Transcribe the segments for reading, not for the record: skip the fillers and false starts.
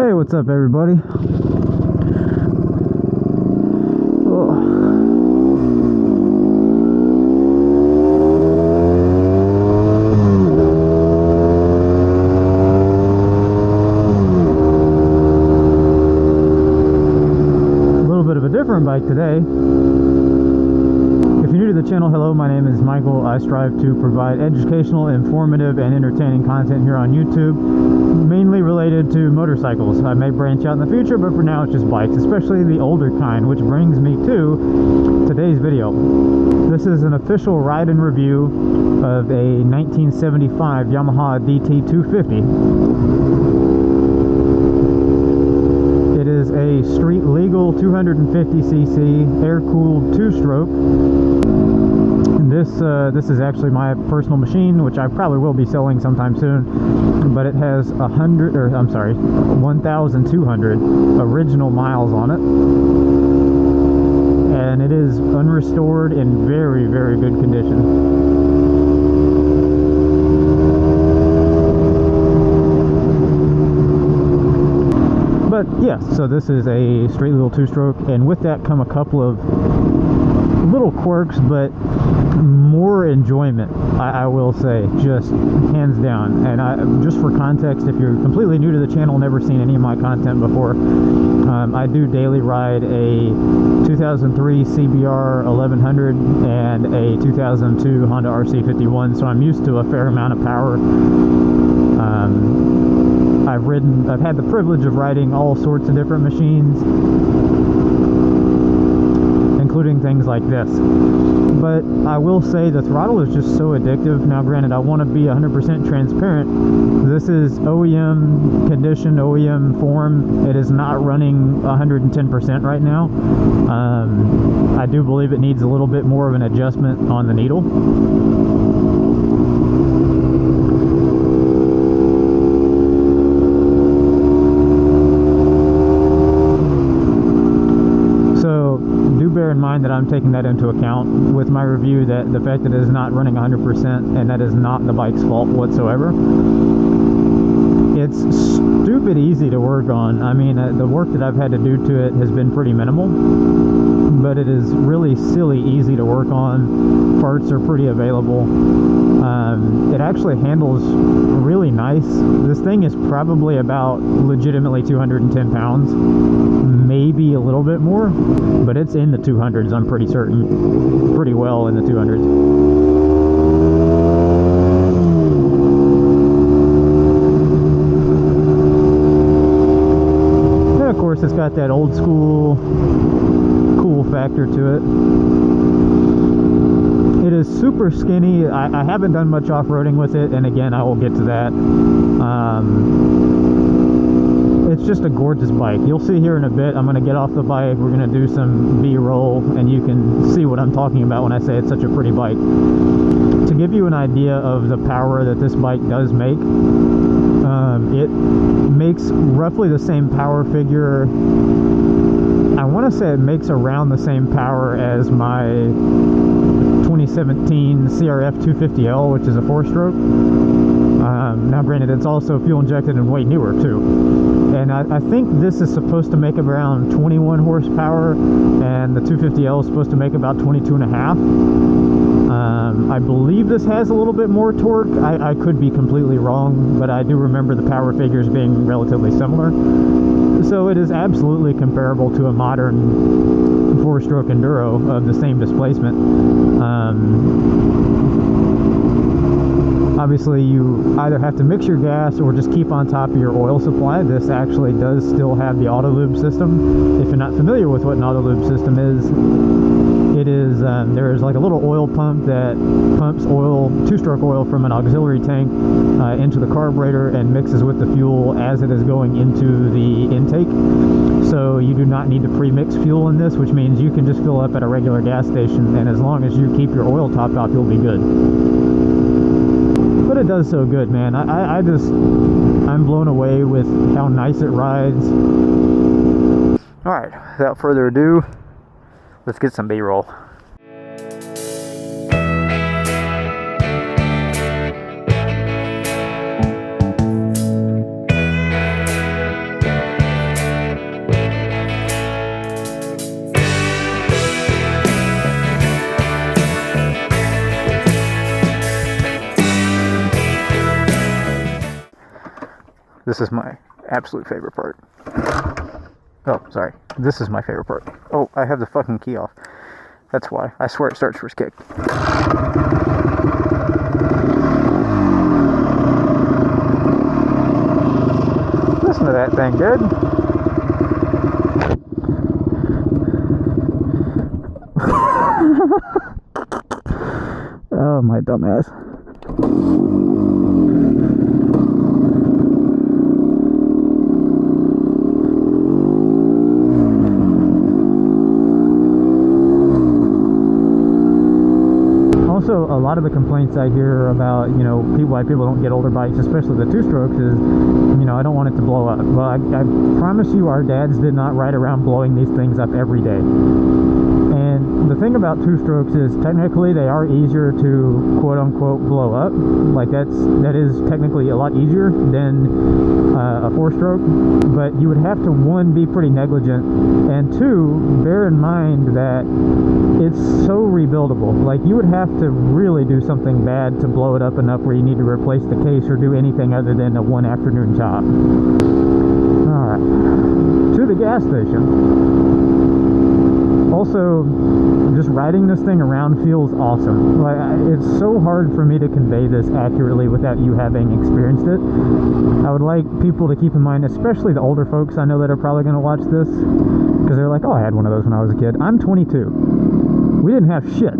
Hey, what's up everybody? A little bit of a different bike today. If you're new to the channel, hello, my name is Michael. I strive to provide educational, informative, and entertaining content here on YouTube, mainly related to motorcycles. I may branch out in the future, but for now it's just bikes, especially the older kind, which brings me to today's video. This is an official ride and review of a 1975 Yamaha DT250. It is a street legal 250cc air-cooled two-stroke. This is actually my personal machine, which I probably will be selling sometime soon. But it has 1,200 original miles on it, and it is unrestored in very, very good condition. But yeah, so this is a straight little two-stroke, and with that come a couple of little quirks, but more enjoyment, I will say, just hands down. And just for context, if you're completely new to the channel, never seen any of my content before, I do daily ride a 2003 CBR 1100 and a 2002 Honda RC51, so I'm used to a fair amount of power. I've had the privilege of riding all sorts of different machines, including things like this. But I will say the throttle is just so addictive. Now granted, I want to be 100% transparent. This is OEM condition, OEM form. It is not running 110% right now. I do believe it needs a little bit more of an adjustment on the needle. Bear in mind that I'm taking that into account with my review, that the fact that it is not running 100%, and that is not the bike's fault whatsoever. It's stupid easy to work on. I mean, the work that I've had to do to it has been pretty minimal, but it is really silly easy to work on. Parts are pretty available. It actually handles really nice. This thing is probably about legitimately 210 pounds, maybe a little bit more, but it's in the 200s, I'm pretty certain. Pretty well in the 200s. Of course, it's got that old school cool factor to it. It is super skinny. I haven't done much off-roading with it, and again, I will get to that. It's just a gorgeous bike. You'll see here in a bit. I'm going to get off the bike. We're going to do some B-roll, and you can see what I'm talking about when I say it's such a pretty bike. To give you an idea of the power that this bike does make, it makes roughly the same power figure. I want to say it makes around the same power as my 2017 CRF 250L, which is a 4-stroke. Now granted, it's also fuel injected and way newer too. And I think this is supposed to make around 21 horsepower, and the 250L is supposed to make about 22 and a half. I believe this has a little bit more torque. I could be completely wrong, but I do remember the power figures being relatively similar. So it is absolutely comparable to a modern 4-stroke Enduro of the same displacement. Obviously, you either have to mix your gas or just keep on top of your oil supply. This actually does still have the auto lube system. If you're not familiar with what an auto lube system is, it is there is like a little oil pump that pumps oil, 2-stroke oil, from an auxiliary tank into the carburetor and mixes with the fuel as it is going into the intake. So you do not need to pre-mix fuel in this, which means you can just fill up at a regular gas station, and as long as you keep your oil topped off, you'll be good. But it does so good, man. I'm blown away with how nice it rides. Alright, without further ado, let's get some B-roll. this is my absolute favorite part. Oh, sorry. This is my favorite part. Oh, I have the fucking key off. That's why. I swear it starts first kick. Listen to that thing, dude. Oh, my dumbass. Also, a lot of the complaints I hear about, you know, why people don't get older bikes, especially the two-strokes, is, you know, I don't want it to blow up. Well, I promise you our dads did not ride around blowing these things up every day. And the thing about two-strokes is technically they are easier to quote-unquote blow up. Like that is technically a lot easier than a four-stroke. But you would have to, one, be pretty negligent, and two, bear in mind that it's so rebuildable. Like you would have to really do something bad to blow it up enough where you need to replace the case or do anything other than a one afternoon job. Alright, to the gas station. Also, just riding this thing around feels awesome. Like, it's so hard for me to convey this accurately without you having experienced it. I would like people to keep in mind, especially the older folks I know that are probably going to watch this, because they're like, oh, I had one of those when I was a kid. I'm 22. We didn't have shit.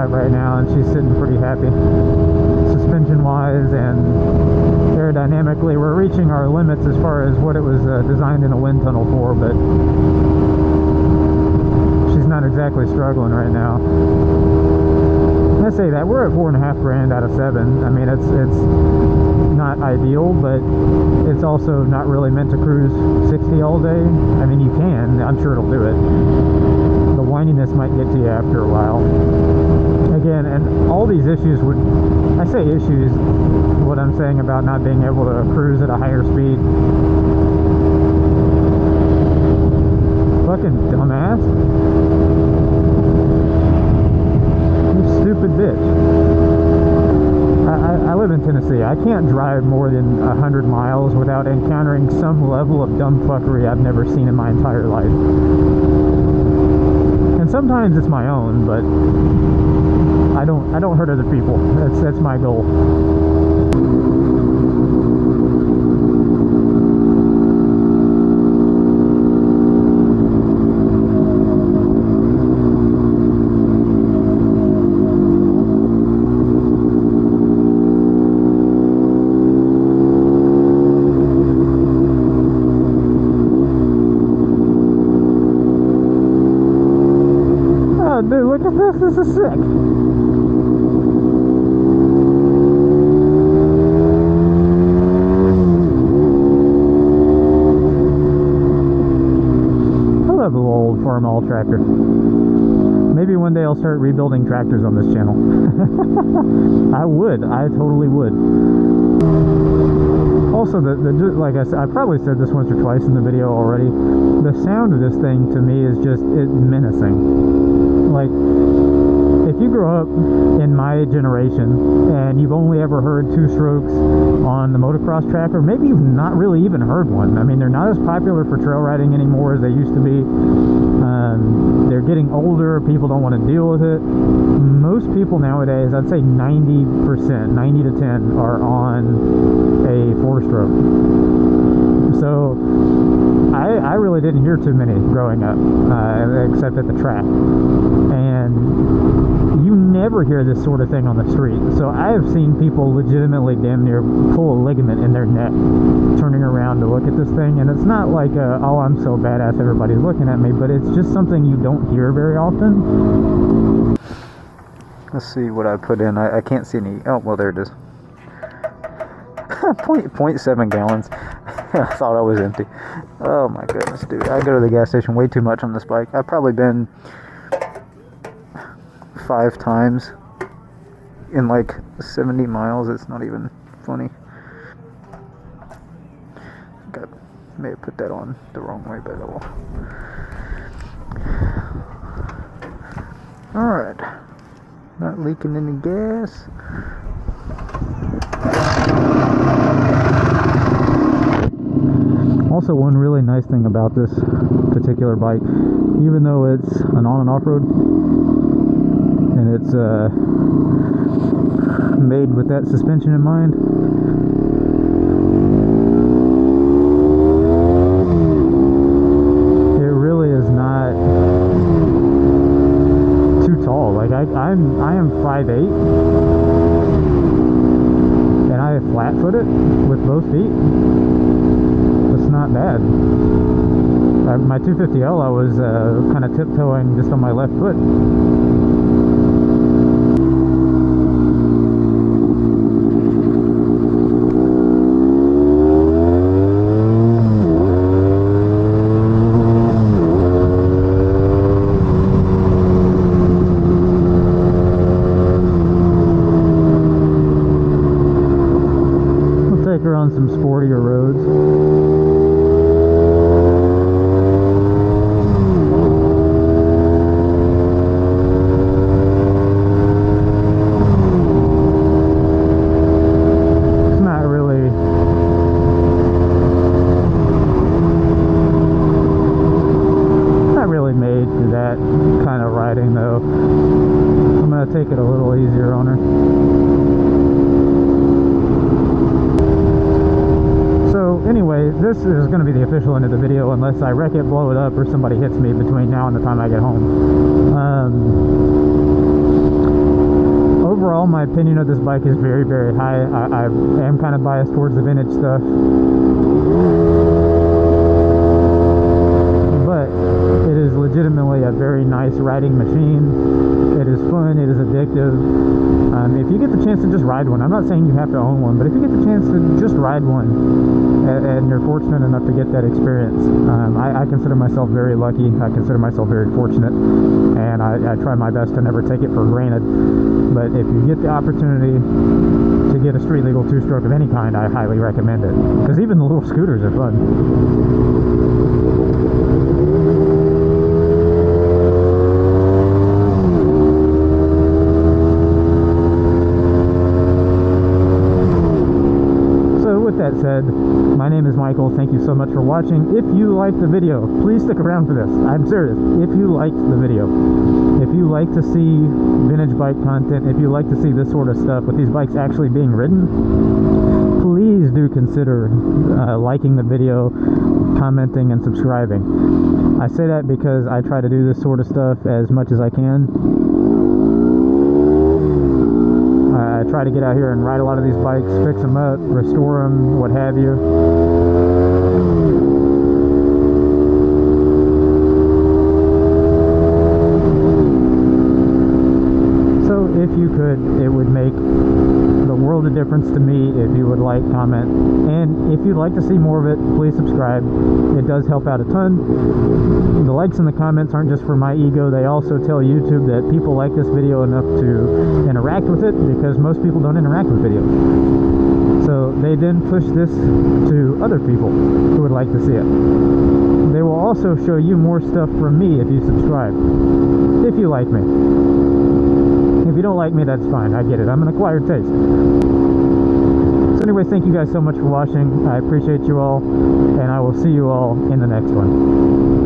Right now, and she's sitting pretty happy. Suspension wise and aerodynamically, we're reaching our limits as far as what it was designed in a wind tunnel for, but she's not exactly struggling right now. I say that we're at $4.5 grand out of 7. I mean, it's not ideal, but it's also not really meant to cruise 60 all day. I mean, you can, I'm sure it'll do it. The whininess might get to you after a while. Again, and all these issues would, I say issues, what I'm saying about not being able to cruise at a higher speed. Fucking dumbass. You stupid bitch. I live in Tennessee. I can't drive more than 100 miles without encountering some level of dumb fuckery I've never seen in my entire life. And sometimes it's my own, but I don't hurt other people. That's my goal. Oh, dude, look at this. This is sick. Farm-all tractor. Maybe one day I'll start rebuilding tractors on this channel. I totally would. Also, like I said, I probably said this once or twice in the video already, the sound of this thing to me is just menacing. Like, if you grow up in my generation and you've only ever heard two strokes on the motocross track, or maybe you've not really even heard one. I mean, they're not as popular for trail riding anymore as they used to be. They're getting older, people don't want to deal with it. Most people nowadays, I'd say 90%, 90 to 10 are on a four-stroke. So I really didn't hear too many growing up, except at the track. And you never hear this sort of thing on the street. So I have seen people legitimately damn near pull a ligament in their neck turning around to look at this thing. And it's not like, oh, I'm so badass, everybody's looking at me, but it's just something you don't hear very often. Let's see what I put in. I can't see any. Oh, well, there it is. 0.7 gallons. I thought I was empty. Oh my goodness, dude. I go to the gas station way too much on this bike. I've probably been 5 times in like 70 miles. It's not even funny. I think I may have put that on the wrong way, but I will. Alright. Not leaking any gas. Also, one really nice thing about this particular bike, even though it's an on and off road, and it's made with that suspension in mind, it really is not too tall. Like I am 5'8", and I flat-footed with both feet. It's not bad. My 250L, I was kind of tiptoeing just on my left foot. We'll take her on some sportier roads. Though I'm going to take it a little easier on her. So anyway, this is going to be the official end of the video unless I wreck it, blow it up, or somebody hits me between now and the time I get home. Overall, my opinion of this bike is very, very high. I am kind of biased towards the vintage stuff, but it is legitimately a very nice riding machine. It is fun, it is addictive. If you get the chance to just ride one, I'm not saying you have to own one, but if you get the chance to just ride one and you're fortunate enough to get that experience, I consider myself very lucky. I consider myself very fortunate, and I try my best to never take it for granted. But if you get the opportunity to get a street legal 2-stroke of any kind, I highly recommend it, because even the little scooters are fun. That said, my name is Michael. Thank you so much for watching. If you liked the video, please stick around for this. I'm serious. If you liked the video, if you like to see vintage bike content, if you like to see this sort of stuff with these bikes actually being ridden, please do consider liking the video, commenting, and subscribing. I say that because I try to do this sort of stuff as much as I can. I try to get out here and ride a lot of these bikes, fix them up, restore them, what have you. So if you could, it would make the world of difference to me if you would like, comment, and if you'd like to see more of it, please subscribe. It does help out a ton. The likes and the comments aren't just for my ego. They also tell YouTube that people like this video enough to interact with it, because most people don't interact with videos. So they then push this to other people who would like to see it. They will also show you more stuff from me if you subscribe, if you like me. If you don't like me, that's fine. I get it. I'm an acquired taste. So anyway, thank you guys so much for watching. I appreciate you all, and I will see you all in the next one.